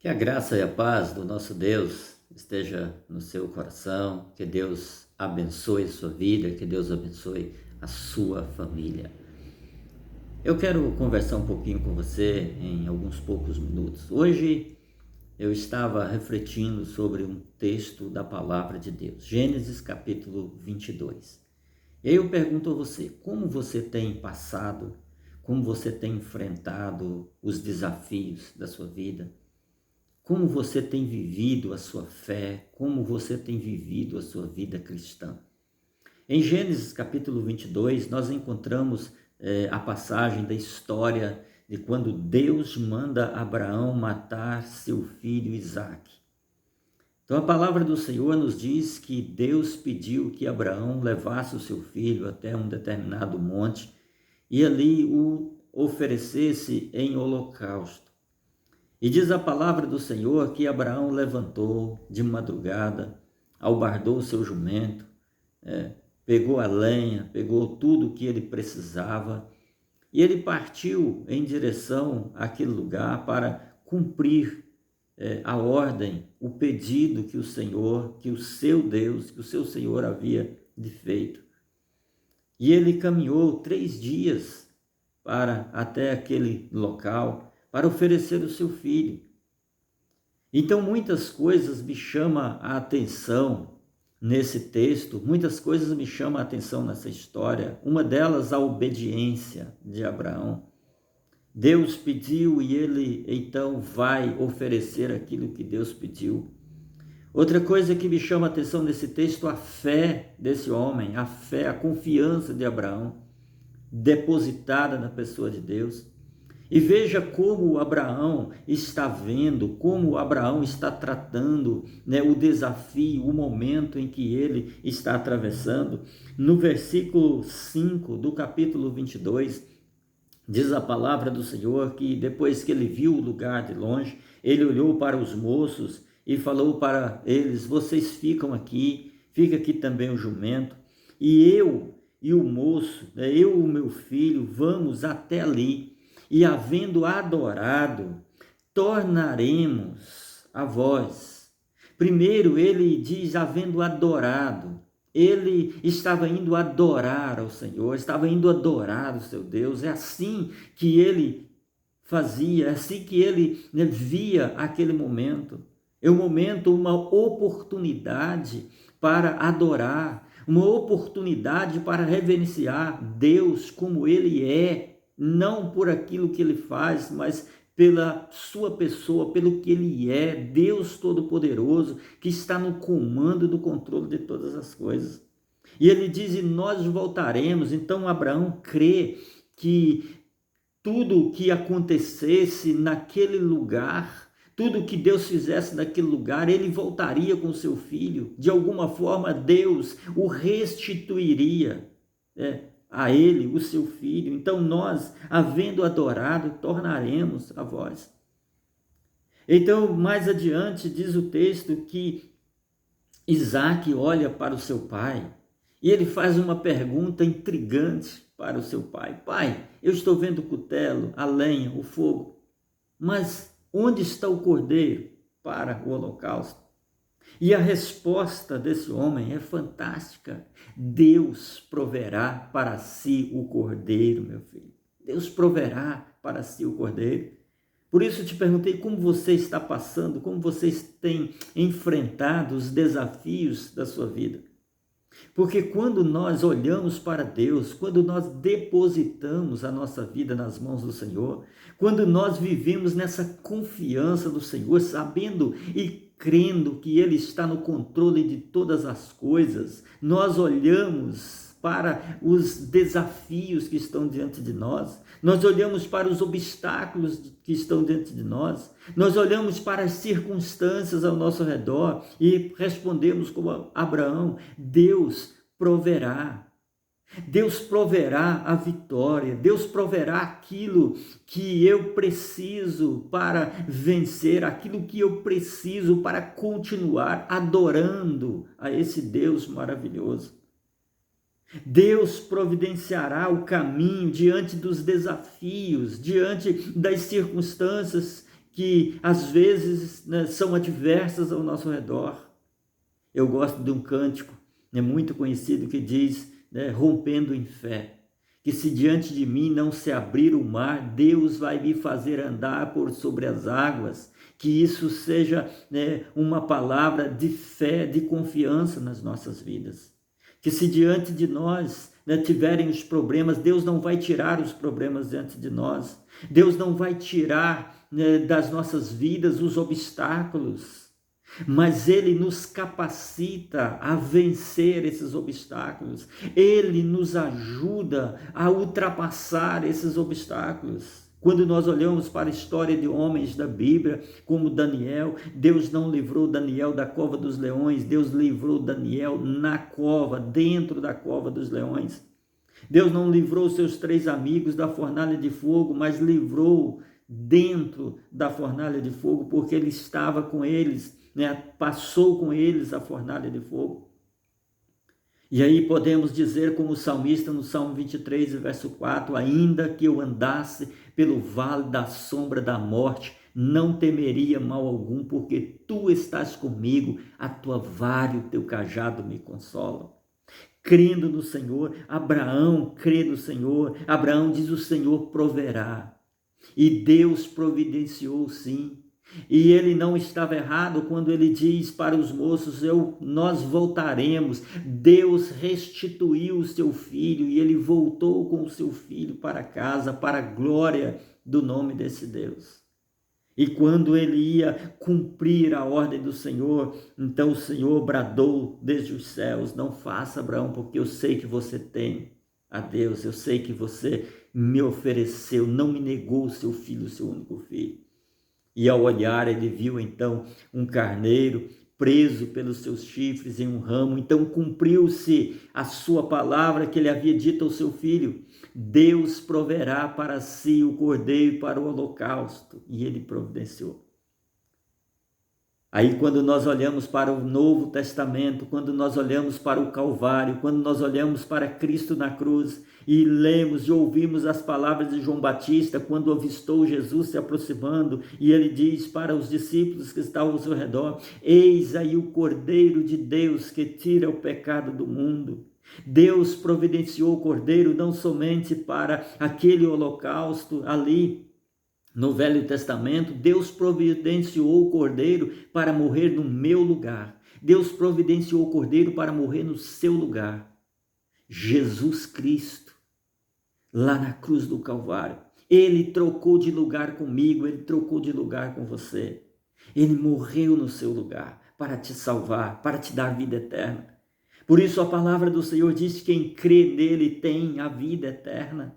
Que a graça e a paz do nosso Deus esteja no seu coração, que Deus abençoe a sua vida, que Deus abençoe a sua família. Eu quero conversar um pouquinho com você em alguns poucos minutos. Hoje eu estava refletindo sobre um texto da palavra de Deus, Gênesis capítulo 22. E aí eu pergunto a você, como você tem passado, como você tem enfrentado os desafios da sua vida? Como você tem vivido a sua fé? Como você tem vivido a sua vida cristã? Em Gênesis capítulo 22, nós encontramos a passagem da história de quando Deus manda Abraão matar seu filho Isaque. Então a palavra do Senhor nos diz que Deus pediu que Abraão levasse o seu filho até um determinado monte e ali o oferecesse em holocausto. E diz a palavra do Senhor que Abraão levantou de madrugada, albardou o seu jumento, pegou a lenha, pegou tudo o que ele precisava e ele partiu em direção àquele lugar para cumprir a ordem, o pedido que o Senhor, que o seu Deus, que o seu Senhor havia lhe feito. E ele caminhou 3 dias para até aquele local, para oferecer o seu filho. Então muitas coisas me chamam a atenção nesse texto, muitas coisas me chamam a atenção nessa história. Uma delas, a obediência de Abraão. Deus pediu e ele então vai oferecer aquilo que Deus pediu. Outra coisa que me chama a atenção nesse texto, a fé desse homem, a fé, a confiança de Abraão, depositada na pessoa de Deus. E veja como Abraão está vendo, como Abraão está tratando o desafio, o momento em que ele está atravessando. No versículo 5 do capítulo 22, diz a palavra do Senhor que depois que ele viu o lugar de longe, ele olhou para os moços e falou para eles: vocês ficam aqui, fica aqui também o jumento, e eu e o moço, eu e o meu filho, vamos até ali. E havendo adorado, tornaremos a vós. Primeiro ele diz, havendo adorado, ele estava indo adorar ao Senhor, estava indo adorar o seu Deus. É assim que ele fazia, é assim que ele via aquele momento. É um momento, uma oportunidade para adorar, uma oportunidade para reverenciar Deus como ele é, não por aquilo que ele faz, mas pela sua pessoa, pelo que ele é, Deus Todo-Poderoso, que está no comando do controle de todas as coisas. E ele diz, e nós voltaremos. Então Abraão crê que tudo o que acontecesse naquele lugar, tudo o que Deus fizesse naquele lugar, ele voltaria com seu filho. De alguma forma, Deus o restituiria a ele, o seu filho. Então nós, havendo adorado, tornaremos a vós. Então, mais adiante, diz o texto que Isaque olha para o seu pai e ele faz uma pergunta intrigante para o seu pai. Pai, eu estou vendo o cutelo, a lenha, o fogo, mas onde está o cordeiro para o holocausto? E a resposta desse homem é fantástica. Deus proverá para si o cordeiro, meu filho. Deus proverá para si o cordeiro. Por isso eu te perguntei como você está passando, como vocês têm enfrentado os desafios da sua vida. Porque quando nós olhamos para Deus, quando nós depositamos a nossa vida nas mãos do Senhor, quando nós vivemos nessa confiança do Senhor, sabendo e crendo que Ele está no controle de todas as coisas, nós olhamos para os desafios que estão diante de nós, nós olhamos para os obstáculos que estão diante de nós, nós olhamos para as circunstâncias ao nosso redor e respondemos como Abraão: Deus proverá. Deus proverá a vitória, Deus proverá aquilo que eu preciso para vencer, aquilo que eu preciso para continuar adorando a esse Deus maravilhoso. Deus providenciará o caminho diante dos desafios, diante das circunstâncias que às vezes, né, são adversas ao nosso redor. Eu gosto de um cântico, né, muito conhecido, que diz, né, rompendo em fé, que se diante de mim não se abrir o mar, Deus vai me fazer andar por sobre as águas. Que isso seja, né, uma palavra de fé, de confiança nas nossas vidas. Que se diante de nós, né, tiverem os problemas, Deus não vai tirar os problemas diante de nós. Deus não vai tirar, né, das nossas vidas os obstáculos, mas Ele nos capacita a vencer esses obstáculos. Ele nos ajuda a ultrapassar esses obstáculos. Quando nós olhamos para a história de homens da Bíblia, como Daniel, Deus não livrou Daniel da cova dos leões, Deus livrou Daniel na cova, dentro da cova dos leões. Deus não livrou seus 3 amigos da fornalha de fogo, mas livrou dentro da fornalha de fogo, porque Ele estava com eles, né? Passou com eles a fornalha de fogo. E aí podemos dizer, como o salmista no Salmo 23, verso 4, ainda que eu andasse pelo vale da sombra da morte, não temeria mal algum, porque tu estás comigo, a tua vara e o teu cajado me consolam. Crendo no Senhor, Abraão crê no Senhor, Abraão diz: o Senhor proverá. E Deus providenciou, sim. E ele não estava errado quando ele diz para os moços: nós voltaremos. Deus restituiu o seu filho e ele voltou com o seu filho para casa, para a glória do nome desse Deus. E quando ele ia cumprir a ordem do Senhor, então o Senhor bradou desde os céus: não faça, Abraão, porque eu sei que você tem a Deus, eu sei que você me ofereceu, não me negou o seu filho, o seu único filho. E ao olhar, ele viu então um carneiro preso pelos seus chifres em um ramo. Então cumpriu-se a sua palavra que ele havia dito ao seu filho: Deus proverá para si o cordeiro para o holocausto. E ele providenciou. Aí quando nós olhamos para o Novo Testamento, quando nós olhamos para o Calvário, quando nós olhamos para Cristo na cruz e lemos e ouvimos as palavras de João Batista, quando avistou Jesus se aproximando, e ele diz para os discípulos que estavam ao seu redor: eis aí o Cordeiro de Deus que tira o pecado do mundo. Deus providenciou o Cordeiro não somente para aquele holocausto ali no Velho Testamento. Deus providenciou o Cordeiro para morrer no meu lugar. Deus providenciou o Cordeiro para morrer no seu lugar. Jesus Cristo, lá na cruz do Calvário, Ele trocou de lugar comigo, Ele trocou de lugar com você. Ele morreu no seu lugar para te salvar, para te dar vida eterna. Por isso a palavra do Senhor diz que quem crê nele tem a vida eterna.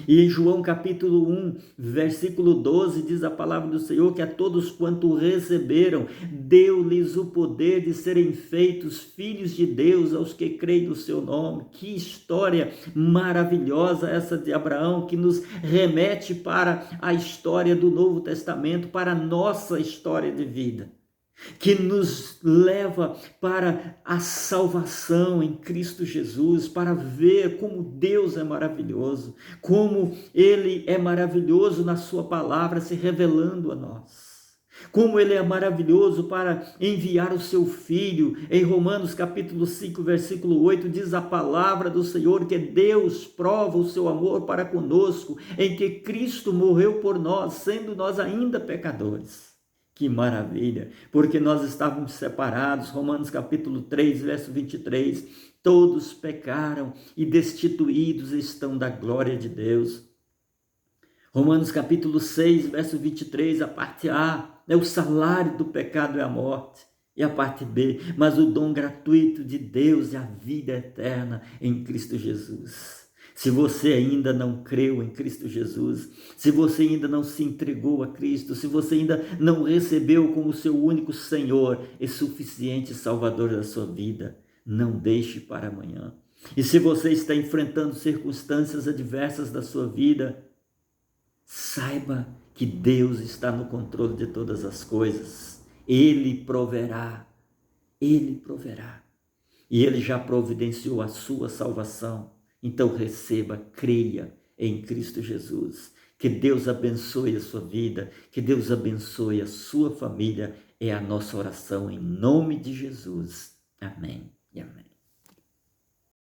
E em João capítulo 1, versículo 12, diz a palavra do Senhor que a todos quanto receberam, deu-lhes o poder de serem feitos filhos de Deus aos que creem no seu nome. Que história maravilhosa essa de Abraão, que nos remete para a história do Novo Testamento, para a nossa história de vida, que nos leva para a salvação em Cristo Jesus, para ver como Deus é maravilhoso, como Ele é maravilhoso na sua palavra se revelando a nós, como Ele é maravilhoso para enviar o seu Filho. Em Romanos capítulo 5, versículo 8, diz a palavra do Senhor que Deus prova o seu amor para conosco, em que Cristo morreu por nós, sendo nós ainda pecadores. Que maravilha, porque nós estávamos separados. Romanos capítulo 3, verso 23, todos pecaram e destituídos estão da glória de Deus. Romanos capítulo 6, verso 23, a parte A, o salário do pecado é a morte, e a parte B, mas o dom gratuito de Deus é a vida eterna em Cristo Jesus. Se você ainda não creu em Cristo Jesus, se você ainda não se entregou a Cristo, se você ainda não recebeu como seu único Senhor e suficiente Salvador da sua vida, não deixe para amanhã. E se você está enfrentando circunstâncias adversas da sua vida, saiba que Deus está no controle de todas as coisas. Ele proverá, Ele proverá. E Ele já providenciou a sua salvação. Então receba, creia em Cristo Jesus, Que Deus abençoe a sua vida, que Deus abençoe a sua família. É a nossa oração em nome de Jesus. Amém e amém.